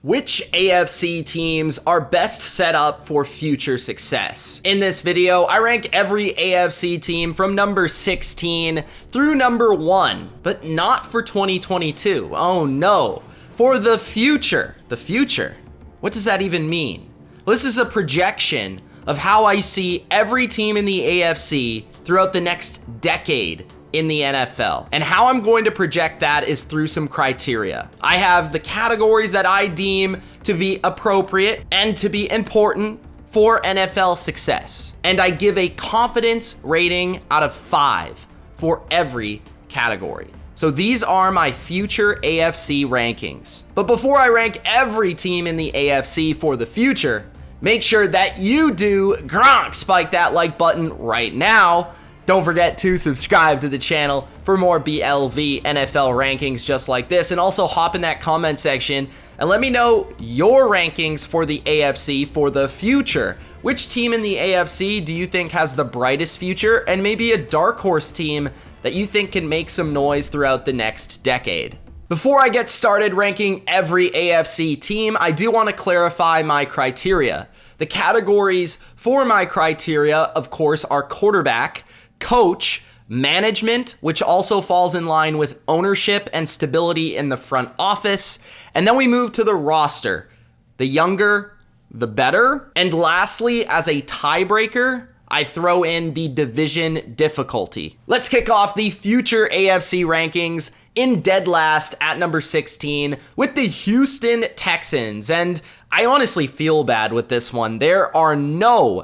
Which AFC teams are best set up for future success? In this video, I rank every AFC team from number 16 through number 1, but not for 2022. Oh no, for the future. The future? What does that even mean? Well, this is a projection of how I see every team in the AFC throughout the next decade in the NFL. And how I'm going to project that is through some criteria. I have the categories that I deem to be appropriate and to be important for NFL success. And I give a confidence rating out of 5 for every category. So these are my future AFC rankings. But before I rank every team in the AFC for the future, make sure that you do spike that like button right now. Don't forget to subscribe to the channel for more BLV NFL rankings just like this, and also hop in that comment section and let me know your rankings for the AFC for the future. Which team in the AFC do you think has the brightest future, and maybe a dark horse team that you think can make some noise throughout the next decade? Before I get started ranking every AFC team, I do want to clarify my criteria. The categories for my criteria, of course, are quarterback, coach, management, which also falls in line with ownership and stability in the front office, and then we move to the roster. The younger, the better. And lastly, as a tiebreaker, I throw in the division difficulty. Let's kick off the future AFC rankings in dead last at number 16 with the Houston Texans. And I honestly feel bad with this one. There are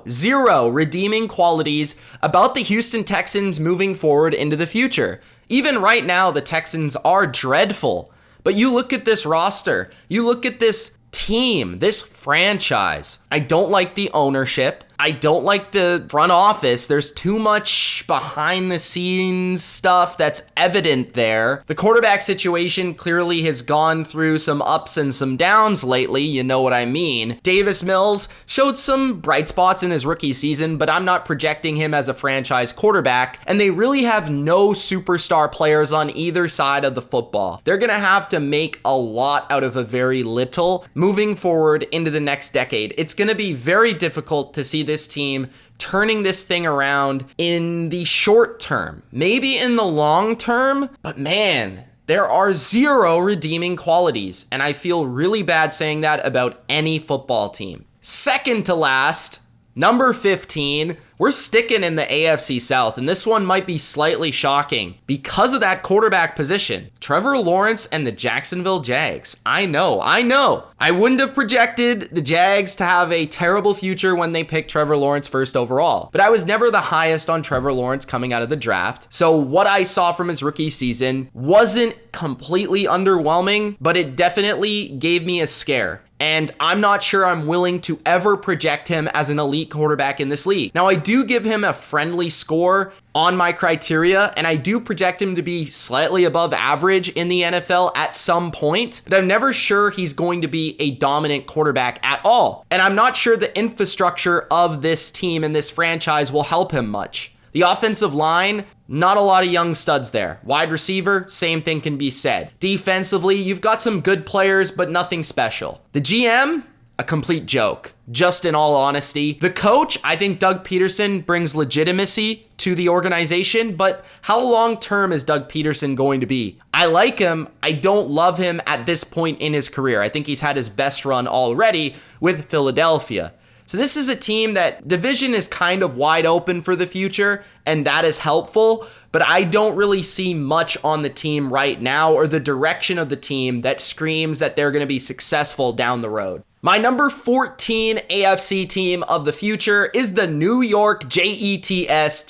zero redeeming qualities about the Houston Texans moving forward into the future. Even right now, the Texans are dreadful. But you look at this roster, you look at this team, this franchise. I don't like the ownership. I don't like the front office. There's too much behind the scenes stuff that's evident there. The quarterback situation clearly has gone through some ups and some downs lately, you know what I mean. Davis Mills showed some bright spots in his rookie season, but I'm not projecting him as a franchise quarterback, and they really have no superstar players on either side of the football. They're gonna have to make a lot out of a very little moving forward into the next decade. It's gonna be very difficult to see this team turning this thing around in the short term, maybe in the long term, but man, there are zero redeeming qualities, and I feel really bad saying that about any football team. Second to last, number 15, we're sticking in the AFC South, and this one might be slightly shocking because of that quarterback position. Trevor Lawrence and the Jacksonville Jags. I know. I wouldn't have projected the Jags to have a terrible future when they picked Trevor Lawrence first overall, but I was never the highest on Trevor Lawrence coming out of the draft. So what I saw from his rookie season wasn't completely underwhelming, but it definitely gave me a scare. And I'm not sure I'm willing to ever project him as an elite quarterback in this league. Now, I do give him a friendly score on my criteria, and I do project him to be slightly above average in the NFL at some point, but I'm never sure he's going to be a dominant quarterback at all. And I'm not sure the infrastructure of this team and this franchise will help him much. The offensive line, not a lot of young studs there. Wide receiver, same thing can be said. Defensively, you've got some good players, but nothing special. The GM, a complete joke, just in all honesty. The coach, I think Doug Peterson brings legitimacy to the organization, but how long-term is Doug Peterson going to be? I like him. I don't love him at this point in his career. I think he's had his best run already with Philadelphia. So this is a team that division is kind of wide open for the future, and that is helpful, but I don't really see much on the team right now or the direction of the team that screams that they're going to be successful down the road. My number 14 AFC team of the future is the New York Jets,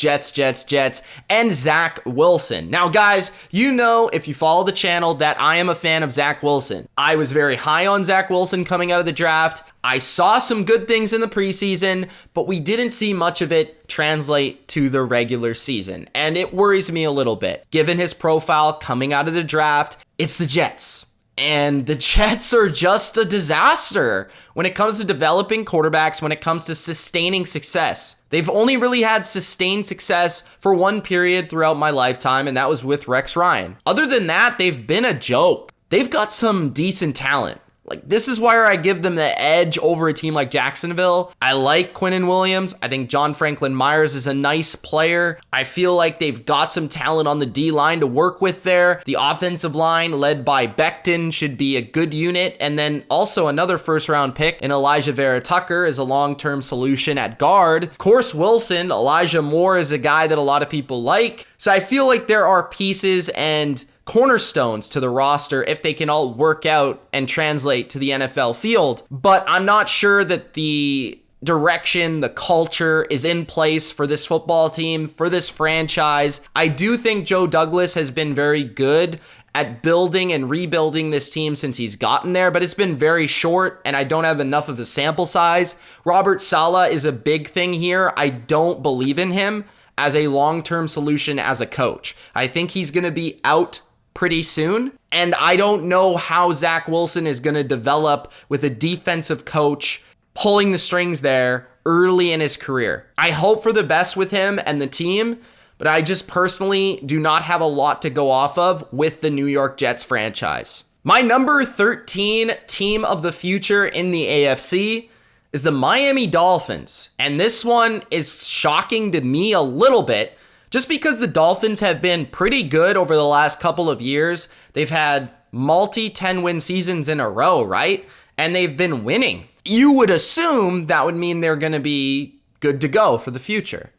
and Zach Wilson. Now, guys, you know, if you follow the channel, that I am a fan of Zach Wilson. I was very high on Zach Wilson coming out of the draft. I saw some good things in the preseason, but we didn't see much of it translate to the regular season, and it worries me a little bit. Given his profile coming out of the draft, it's the Jets. And the Jets are just a disaster when it comes to developing quarterbacks, when it comes to sustaining success. They've only really had sustained success for one period throughout my lifetime, and that was with Rex Ryan. Other than that, they've been a joke. They've got some decent talent. Like, this is where I give them the edge over a team like Jacksonville. I like Quinnen Williams. I think John Franklin Myers is a nice player. I feel like they've got some talent on the D-line to work with there. The offensive line, led by Becton, should be a good unit. And then also another first-round pick in Elijah Vera Tucker is a long-term solution at guard. Of course, Wilson, Elijah Moore is a guy that a lot of people like. So I feel like there are pieces and cornerstones to the roster if they can all work out and translate to the NFL field. But I'm not sure that the direction, the culture is in place for this football team, for this franchise. I do think Joe Douglas has been very good at building and rebuilding this team since he's gotten there, but it's been very short and I don't have enough of a sample size. Robert Saleh is a big thing here. I don't believe in him as a long-term solution as a coach. I think he's going to be out pretty soon. And I don't know how Zach Wilson is going to develop with a defensive coach pulling the strings there early in his career. I hope for the best with him and the team, but I just personally do not have a lot to go off of with the New York Jets franchise. My number 13 team of the future in the AFC is the Miami Dolphins. And this one is shocking to me a little bit, just because the Dolphins have been pretty good over the last couple of years. They've had multi 10-win seasons in a row, right? And they've been winning. You would assume that would mean they're going to be good to go for the future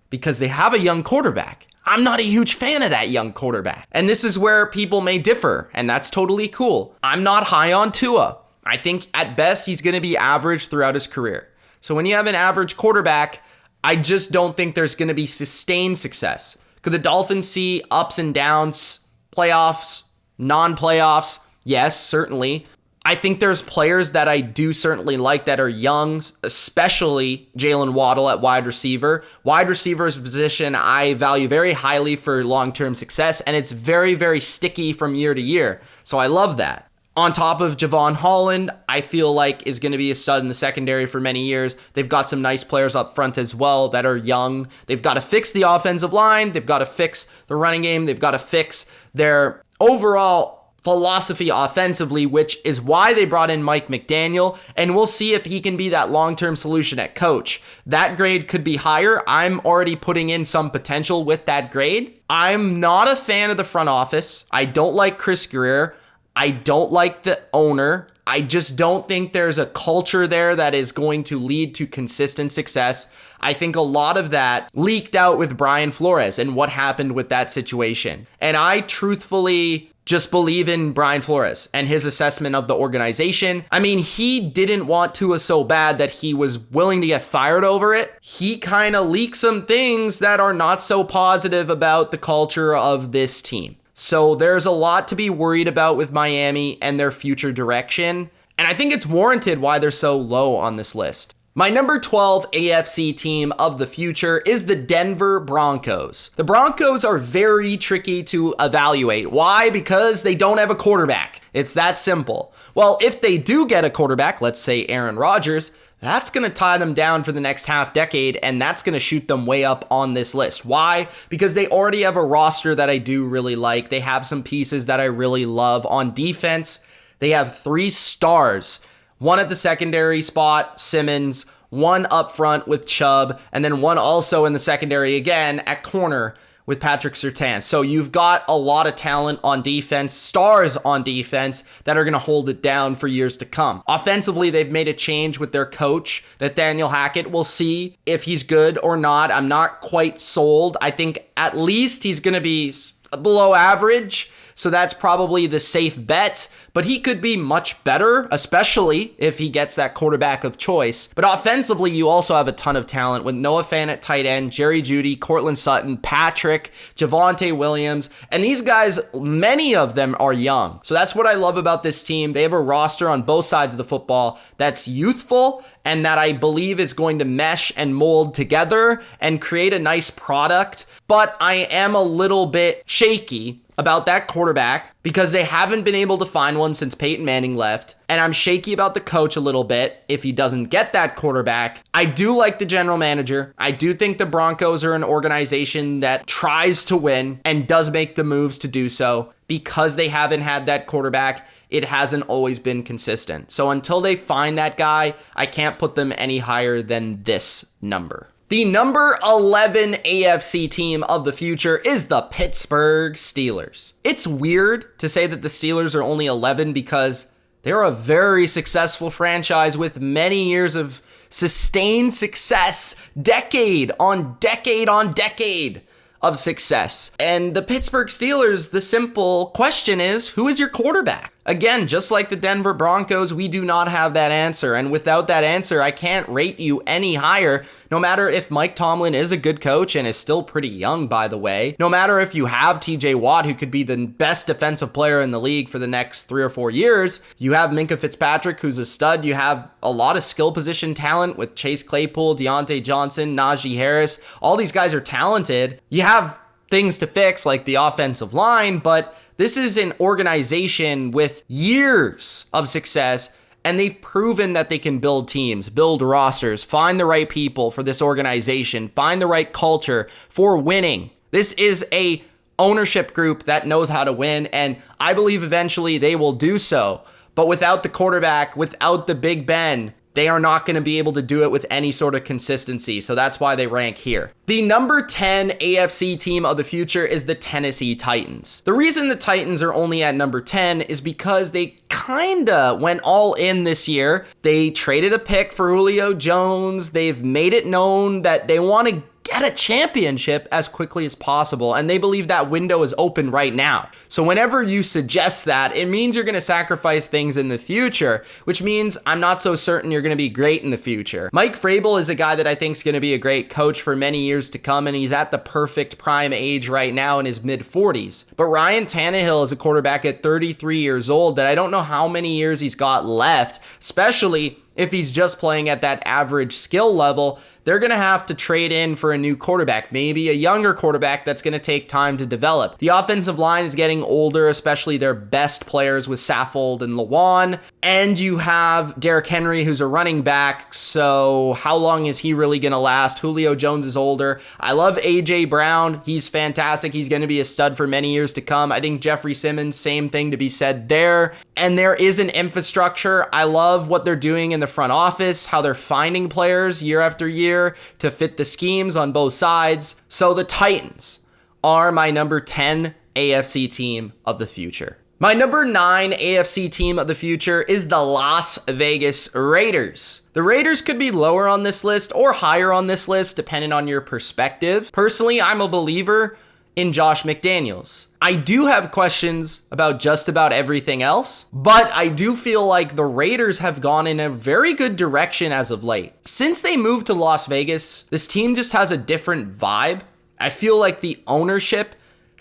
because they have a young quarterback. I'm not a huge fan of that young quarterback. And this is where people may differ, and that's totally cool. I'm not high on Tua. I think at best he's going to be average throughout his career. So when you have an average quarterback, I just don't think there's going to be sustained success. Could the Dolphins see ups and downs, playoffs, non-playoffs? Yes, certainly. I think there's players that I do certainly like that are young, especially Jalen Waddle at wide receiver. Wide receiver is a position I value very highly for long-term success, and it's very, very sticky from year to year. So I love that. On top of Javon Holland, I feel like is going to be a stud in the secondary for many years. They've got some nice players up front as well that are young. They've got to fix the offensive line. They've got to fix the running game. They've got to fix their overall philosophy offensively, which is why they brought in Mike McDaniel, and we'll see if he can be that long-term solution at coach. That grade could be higher. I'm already putting in some potential with that grade. I'm not a fan of the front office. I don't like Chris Greer. I don't like the owner. I just don't think there's a culture there that is going to lead to consistent success. I think a lot of that leaked out with Brian Flores and what happened with that situation. And I truthfully just believe in Brian Flores and his assessment of the organization. I mean, he didn't want Tua so bad that he was willing to get fired over it. He kind of leaked some things that are not so positive about the culture of this team. So there's a lot to be worried about with Miami and their future direction. And I think it's warranted why they're so low on this list. My number 12 AFC team of the future is the Denver Broncos. The Broncos are very tricky to evaluate. Why? Because they don't have a quarterback. It's that simple. Well, if they do get a quarterback, let's say Aaron Rodgers, that's going to tie them down for the next half decade, and that's going to shoot them way up on this list. Why? Because they already have a roster that I do really like. They have some pieces that I really love. On defense, they have 3 stars. One at the secondary spot, Simmons, one up front with Chubb, and then one also in the secondary again at corner with Patrick Surtain. So you've got a lot of talent on defense, stars on defense that are going to hold it down for years to come. Offensively, they've made a change with their coach, Nathaniel Hackett. We'll see if he's good or not. I'm not quite sold. I think at least he's going to be below average. So that's probably the safe bet, but he could be much better, especially if he gets that quarterback of choice. But offensively, you also have a ton of talent with Noah Fant at tight end, Jerry Jeudy, Cortland Sutton, Patrick, Javonte Williams, and these guys, many of them are young. So that's what I love about this team. They have a roster on both sides of the football that's youthful and that I believe is going to mesh and mold together and create a nice product. But I am a little bit shaky about that quarterback because they haven't been able to find one since Peyton Manning left. And I'm shaky about the coach a little bit if he doesn't get that quarterback. I do like the general manager. I do think the Broncos are an organization that tries to win and does make the moves to do so. Because they haven't had that quarterback, it hasn't always been consistent. So until they find that guy, I can't put them any higher than this number. The number 11 AFC team of the future is the Pittsburgh Steelers. It's weird to say that the Steelers are only 11 because they're a very successful franchise with many years of sustained success, decade on decade on decade of success. And the Pittsburgh Steelers, the simple question is, who is your quarterback? Again, just like the Denver Broncos, we do not have that answer. And without that answer, I can't rate you any higher, no matter if Mike Tomlin is a good coach and is still pretty young, by the way. No matter if you have TJ Watt, who could be the best defensive player in the league for the next 3 or 4 years. You have Minkah Fitzpatrick, who's a stud. You have a lot of skill position talent with Chase Claypool, Deontay Johnson, Najee Harris. All these guys are talented. You have things to fix like the offensive line, but this is an organization with years of success, and they've proven that they can build teams, build rosters, find the right people for this organization, find the right culture for winning. This is a ownership group that knows how to win, and I believe eventually they will do so. But without the quarterback, without the Big Ben, they are not going to be able to do it with any sort of consistency. So that's why they rank here. The number 10 AFC team of the future is the Tennessee Titans. The reason the Titans are only at number 10 is because they kinda went all in this year. They traded a pick for Julio Jones. They've made it known that they want to get a championship as quickly as possible, and they believe that window is open right now. So whenever you suggest that, it means you're going to sacrifice things in the future, which means I'm not so certain you're going to be great in the future. Mike Vrabel is a guy that I think is going to be a great coach for many years to come, and he's at the perfect prime age right now in his mid-40s. But Ryan Tannehill is a quarterback at 33 years old that I don't know how many years he's got left, especially if he's just playing at that average skill level. They're going to have to trade in for a new quarterback, maybe a younger quarterback that's going to take time to develop. The offensive line is getting older, especially their best players with Saffold and Lewan. And you have Derrick Henry, who's a running back. So how long is he really going to last? Julio Jones is older. I love A.J. Brown. He's fantastic. He's going to be a stud for many years to come. I think Jeffrey Simmons, same thing to be said there. And there is an infrastructure. I love what they're doing in the front office, how they're finding players year after year to fit the schemes on both sides. So the Titans are my number 10 AFC team of the future. My number 9 AFC team of the future is the Las Vegas Raiders. The Raiders could be lower on this list or higher on this list, depending on your perspective. Personally, I'm a believer in Josh McDaniels. I do have questions about just about everything else, but I do feel like the Raiders have gone in a very good direction as of late. Since they moved to Las Vegas, this team just has a different vibe. I feel like the ownership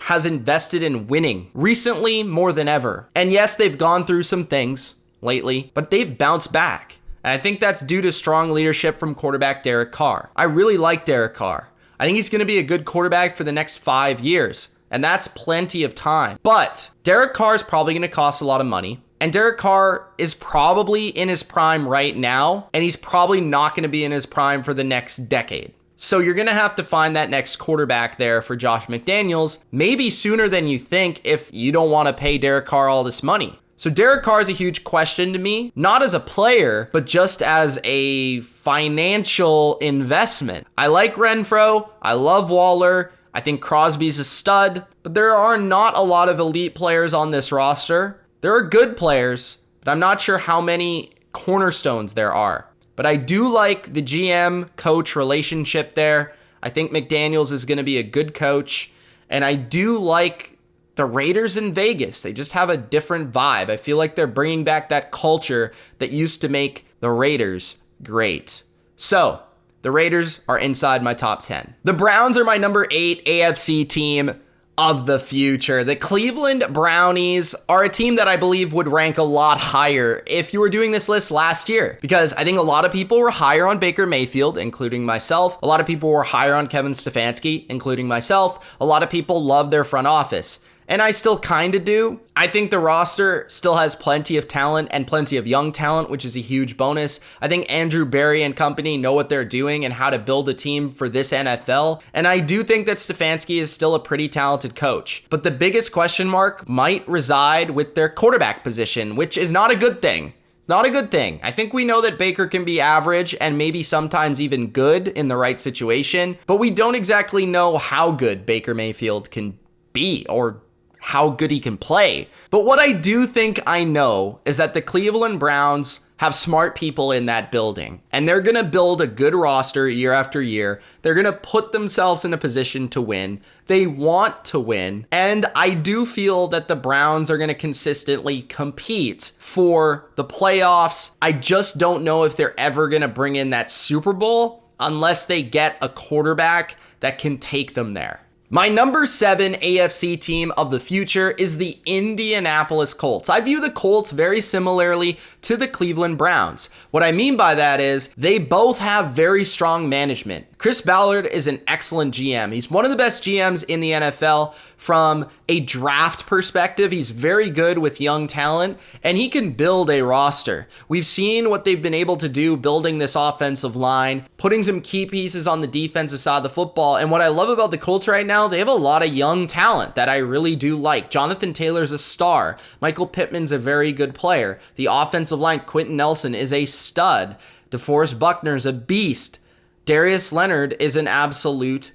has invested in winning recently more than ever. And yes, they've gone through some things lately, but they've bounced back. And I think that's due to strong leadership from quarterback Derek Carr. I really like Derek Carr. I think he's going to be a good quarterback for the next 5 years, and that's plenty of time. But Derek Carr is probably going to cost a lot of money, and Derek Carr is probably in his prime right now, and he's probably not going to be in his prime for the next decade. So you're going to have to find that next quarterback there for Josh McDaniels, maybe sooner than you think if you don't want to pay Derek Carr all this money. So Derek Carr is a huge question to me, not as a player, but just as a financial investment. I like Renfro. I love Waller. I think Crosby's a stud, but there are not a lot of elite players on this roster. There are good players, but I'm not sure how many cornerstones there are. But I do like the GM-coach relationship there. I think McDaniels is going to be a good coach, and I do like the Raiders in Vegas. They just have a different vibe. I feel like they're bringing back that culture that used to make the Raiders great. So, the Raiders are inside my top 10. The Browns are my number 8 AFC team of the future. The Cleveland Brownies are a team that I believe would rank a lot higher if you were doing this list last year, because I think a lot of people were higher on Baker Mayfield, including myself. A lot of people were higher on Kevin Stefanski, including myself. A lot of people love their front office. and I still kind of do. I think the roster still has plenty of talent and plenty of young talent, which is a huge bonus. I think Andrew Berry and company know what they're doing and how to build a team for this NFL. And I do think that Stefanski is still a pretty talented coach. But the biggest question mark might reside with their quarterback position, which is not a good thing. It's not a good thing. I think we know that Baker can be average and maybe sometimes even good in the right situation, but we don't exactly know how good Baker Mayfield can be or how good he can play. But what I do think I know is that the Cleveland Browns have smart people in that building, and they're going to build a good roster year after year. They're going to put themselves in a position to win. They want to win, and I do feel that the Browns are going to consistently compete for the playoffs. I just don't know if they're ever going to bring in that Super Bowl unless they get a quarterback that can take them there. My number 7 AFC team of the future is the Indianapolis Colts. I view the Colts very similarly to the Cleveland Browns. What I mean by that is they both have very strong management. Chris Ballard is an excellent GM. He's one of the best GMs in the NFL from a draft perspective. He's very good with young talent, and he can build a roster. We've seen what they've been able to do building this offensive line, putting some key pieces on the defensive side of the football. And what I love about the Colts right now, they have a lot of young talent that I really do like. Jonathan Taylor's a star. Michael Pittman's a very good player. The offensive line, Quentin Nelson, is a stud. DeForest Buckner's a beast. Darius Leonard is an absolute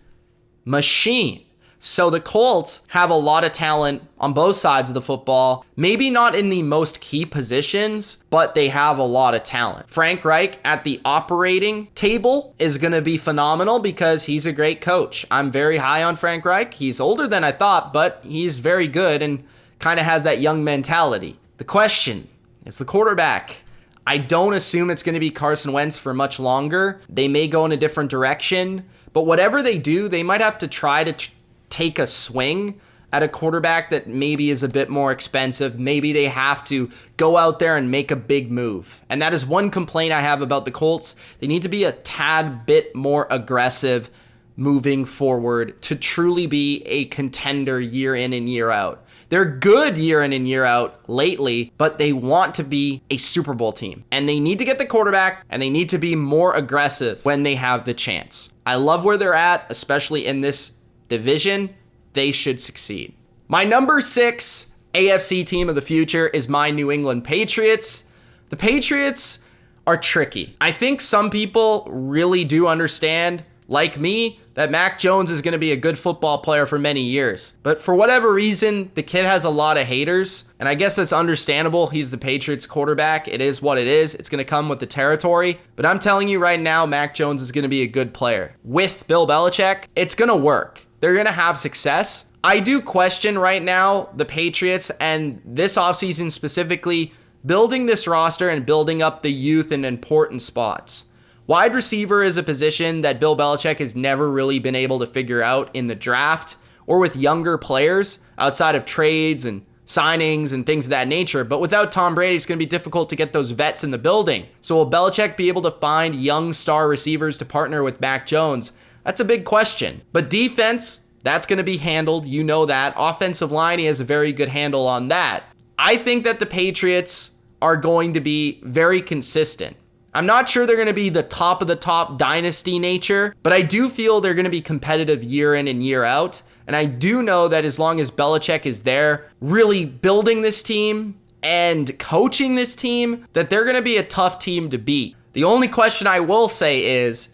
machine. So the Colts have a lot of talent on both sides of the football. Maybe not in the most key positions, but they have a lot of talent. Frank Reich at the operating table is going to be phenomenal because he's a great coach. I'm very high on Frank Reich. He's older than I thought, but he's very good and kind of has that young mentality. The question is the quarterback. I don't assume it's going to be Carson Wentz for much longer. They may go in a different direction, but whatever they do, they might have to try to take a swing at a quarterback that maybe is a bit more expensive. Maybe they have to go out there and make a big move. And that is one complaint I have about the Colts. They need to be a tad bit more aggressive moving forward to truly be a contender year in and year out. They're good year in and year out lately, but they want to be a Super Bowl team. And they need to get the quarterback, and they need to be more aggressive when they have the chance. I love where they're at, especially in this division. They should succeed. My number 6 AFC team of the future is my New England Patriots. The Patriots are tricky. I think some people really do understand, like me, that Mac Jones is going to be a good football player for many years. But for whatever reason, the kid has a lot of haters. And I guess that's understandable. He's the Patriots quarterback. It is what it is. It's going to come with the territory. But I'm telling you right now, Mac Jones is going to be a good player. With Bill Belichick, it's going to work. They're going to have success. I do question right now the Patriots and this offseason specifically building this roster and building up the youth in important spots. Wide receiver is a position that Bill Belichick has never really been able to figure out in the draft or with younger players outside of trades and signings and things of that nature. But without Tom Brady, it's going to be difficult to get those vets in the building. So will Belichick be able to find young star receivers to partner with Mac Jones? That's a big question. But defense, that's going to be handled. You know that. Offensive line, he has a very good handle on that. I think that the Patriots are going to be very consistent. I'm not sure they're going to be the top of the top dynasty nature, but I do feel they're going to be competitive year in and year out. And I do know that as long as Belichick is there, really building this team and coaching this team, that they're going to be a tough team to beat. The only question I will say is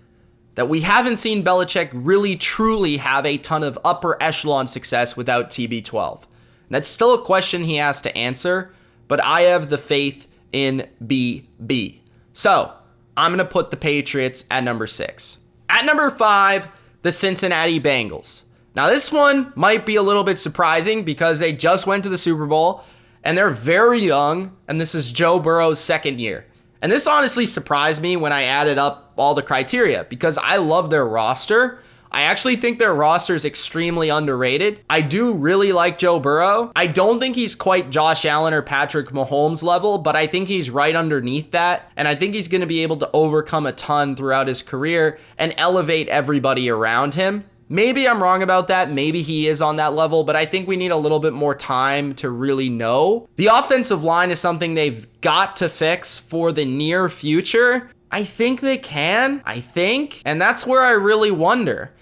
that we haven't seen Belichick really truly have a ton of upper echelon success without TB12. And that's still a question he has to answer, but I have the faith in BB. So, I'm going to put the Patriots at number 6. At number 5, the Cincinnati Bengals. Now, this one might be a little bit surprising because they just went to the Super Bowl, and they're very young, and this is Joe Burrow's second year. And this honestly surprised me when I added up all the criteria because I love their roster. I actually think their roster is extremely underrated. I do really like Joe Burrow. I don't think he's quite Josh Allen or Patrick Mahomes level, but I think he's right underneath that. And I think he's going to be able to overcome a ton throughout his career and elevate everybody around him. Maybe I'm wrong about that. Maybe he is on that level, but I think we need a little bit more time to really know. The offensive line is something they've got to fix for the near future. I think they can. And that's where I really wonder.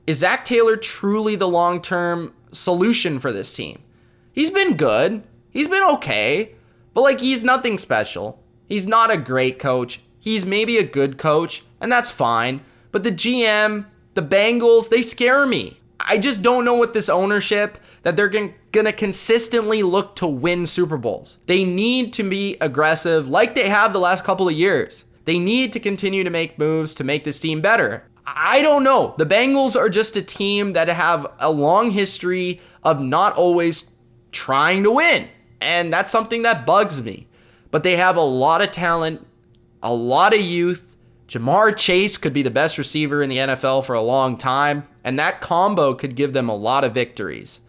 Is Zach Taylor truly the long-term solution for this team? He's been good. He's been okay. But like, he's nothing special. He's not a great coach. He's maybe a good coach, and that's fine. But the GM, the Bengals, they scare me. I just don't know with this ownership that they're gonna consistently look to win Super Bowls. They need to be aggressive like they have the last couple of years. They need to continue to make moves to make this team better. I don't know. The Bengals are just a team that have a long history of not always trying to win. And that's something that bugs me. But they have a lot of talent, a lot of youth. Jamar Chase could be the best receiver in the NFL for a long time. And that combo could give them a lot of victories.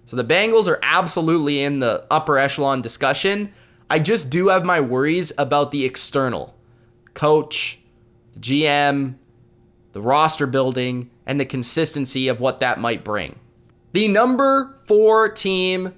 So the Bengals are absolutely in the upper echelon discussion. I just do have my worries about the external. Coach, GM, the roster building, and the consistency of what that might bring. The number 4 team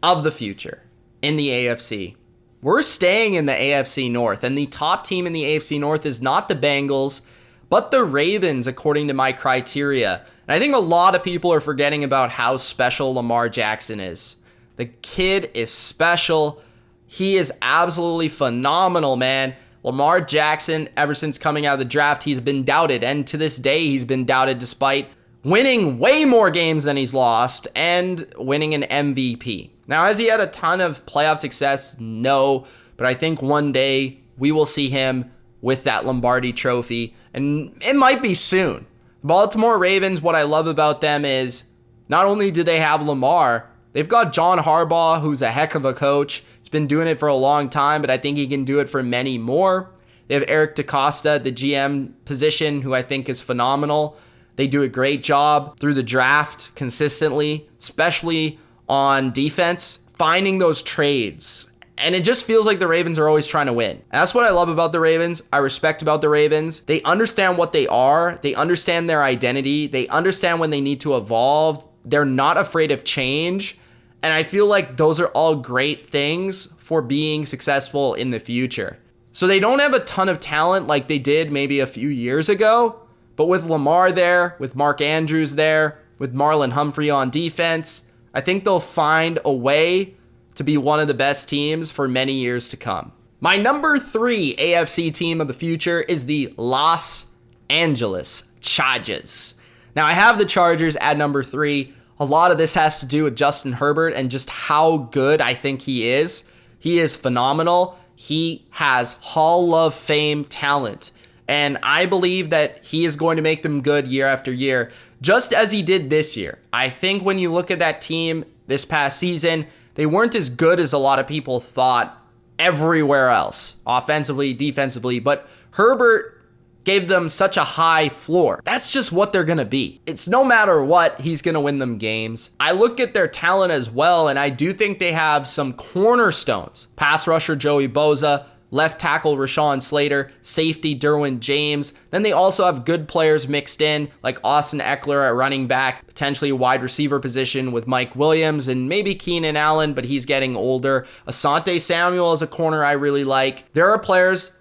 of the future in the AFC. We're staying in the AFC North, and the top team in the AFC North is not the Bengals, but the Ravens, according to my criteria. And I think a lot of people are forgetting about how special Lamar Jackson is. The kid is special. He is absolutely phenomenal, man. Lamar Jackson, ever since coming out of the draft, he's been doubted. And to this day, he's been doubted despite winning way more games than he's lost and winning an MVP. Now, has he had a ton of playoff success? No. But I think one day we will see him with that Lombardi trophy. And it might be soon. Baltimore Ravens, what I love about them is not only do they have Lamar, they've got John Harbaugh, who's a heck of a coach. Been doing it for a long time, but I think he can do it for many more. They have Eric DeCosta, the GM position, who I think is phenomenal. They do a great job through the draft consistently, especially on defense, finding those trades. And it just feels like the Ravens are always trying to win. And that's what I love about the Ravens. I respect about the Ravens. They understand what they are. They understand their identity. They understand when they need to evolve. They're not afraid of change. And I feel like those are all great things for being successful in the future. So they don't have a ton of talent like they did maybe a few years ago. But with Lamar there, with Mark Andrews there, with Marlon Humphrey on defense, I think they'll find a way to be one of the best teams for many years to come. My number 3 AFC team of the future is the Los Angeles Chargers. Now I have the Chargers at number 3. A lot of this has to do with Justin Herbert and just how good I think he is. He is phenomenal. He has Hall of Fame talent. And I believe that he is going to make them good year after year, just as he did this year. I think when you look at that team this past season, they weren't as good as a lot of people thought everywhere else, offensively, defensively. But Herbert gave them such a high floor. That's just what they're going to be. It's no matter what, he's going to win them games. I look at their talent as well, and I do think they have some cornerstones. Pass rusher Joey Bosa, left tackle Rashawn Slater, safety Derwin James. Then they also have good players mixed in, like Austin Eckler at running back, potentially a wide receiver position with Mike Williams, and maybe Keenan Allen, but he's getting older. Asante Samuel is a corner I really like. There are players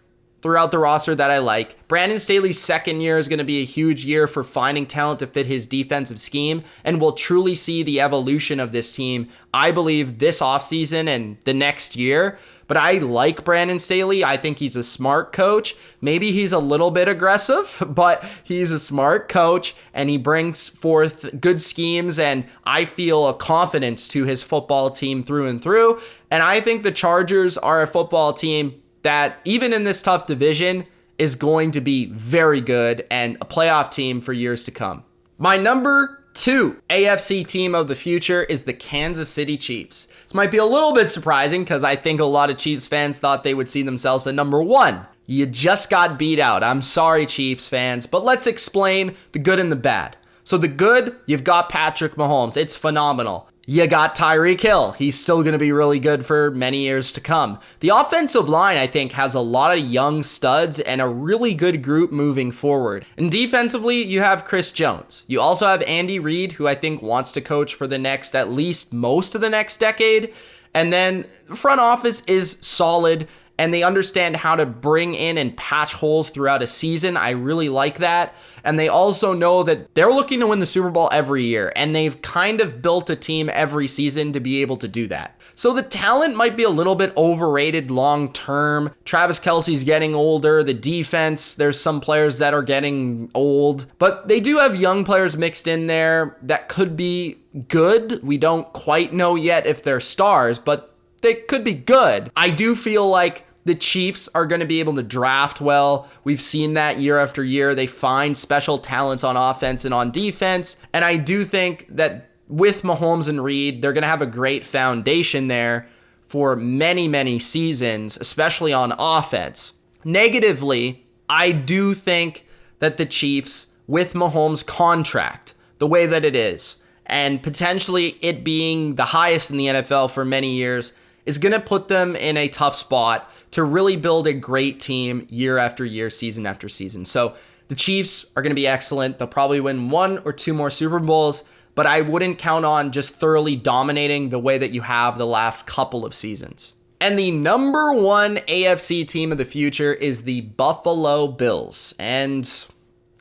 throughout the roster that I like. Brandon Staley's second year is going to be a huge year for finding talent to fit his defensive scheme, and we'll truly see the evolution of this team, I believe, this offseason and the next year. But I like Brandon Staley. I think he's a smart coach. Maybe he's a little bit aggressive, but he's a smart coach, and he brings forth good schemes, and I feel a confidence to his football team through and through. And I think the Chargers are a football team that, even in this tough division, is going to be very good and a playoff team for years to come. My number 2 AFC team of the future is the Kansas City Chiefs. This might be a little bit surprising because I think a lot of Chiefs fans thought they would see themselves at number 1. You just got beat out. I'm sorry, Chiefs fans, but let's explain the good and the bad. So the good, you've got Patrick Mahomes. It's phenomenal. You got Tyreek Hill. He's still going to be really good for many years to come. The offensive line, I think, has a lot of young studs and a really good group moving forward. And defensively, you have Chris Jones. You also have Andy Reid, who I think wants to coach for the next, at least most of the next decade. And then the front office is solid, and they understand how to bring in and patch holes throughout a season. I really like that. And they also know that they're looking to win the Super Bowl every year, and they've kind of built a team every season to be able to do that. So the talent might be a little bit overrated long term. Travis Kelce's getting older. The defense, there's some players that are getting old, but they do have young players mixed in there that could be good. We don't quite know yet if they're stars, but they could be good. I do feel like the Chiefs are going to be able to draft well. We've seen that year after year. They find special talents on offense and on defense. And I do think that with Mahomes and Reid, they're going to have a great foundation there for many, many seasons, especially on offense. Negatively, I do think that the Chiefs, with Mahomes' contract, the way that it is, and potentially it being the highest in the NFL for many years, is going to put them in a tough spot to really build a great team year after year, season after season. So the Chiefs are going to be excellent. They'll probably win 1 or 2 more Super Bowls, but I wouldn't count on just thoroughly dominating the way that you have the last couple of seasons. And the number 1 AFC team of the future is the Buffalo Bills. And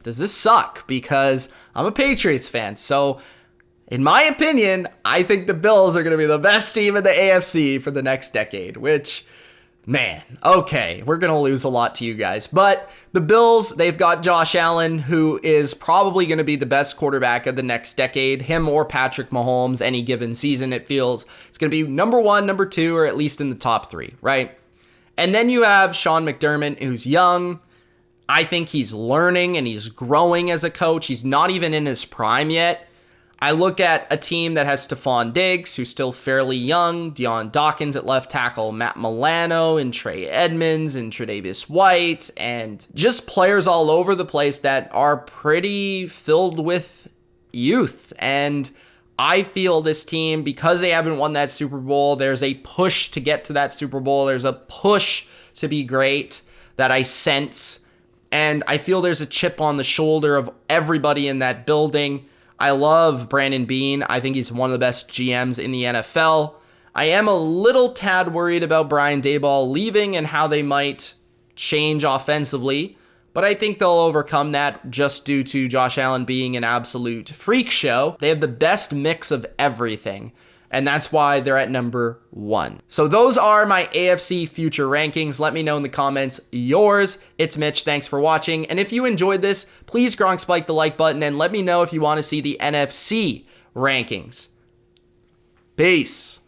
does this suck? Because I'm a Patriots fan, so in my opinion, I think the Bills are going to be the best team in the AFC for the next decade, which, man, okay, we're going to lose a lot to you guys. But the Bills, they've got Josh Allen, who is probably going to be the best quarterback of the next decade. Him or Patrick Mahomes, any given season, it feels. It's going to be number 1, number 2, or at least in the top 3, right? And then you have Sean McDermott, who's young. I think he's learning and he's growing as a coach. He's not even in his prime yet. I look at a team that has Stephon Diggs, who's still fairly young, Deion Dawkins at left tackle, Matt Milano, and Trey Edmonds, and Tre'Davious White, and just players all over the place that are pretty filled with youth. And I feel this team, because they haven't won that Super Bowl, there's a push to get to that Super Bowl. There's a push to be great that I sense. And I feel there's a chip on the shoulder of everybody in that building. I love Brandon Beane. I think he's one of the best GMs in the NFL. I am a little tad worried about Brian Daboll leaving and how they might change offensively, but I think they'll overcome that just due to Josh Allen being an absolute freak show. They have the best mix of everything, and that's why they're at number 1. So those are my AFC future rankings. Let me know in the comments yours. It's Mitch. Thanks for watching. And if you enjoyed this, please Gronk spike the like button and let me know if you want to see the NFC rankings. Peace.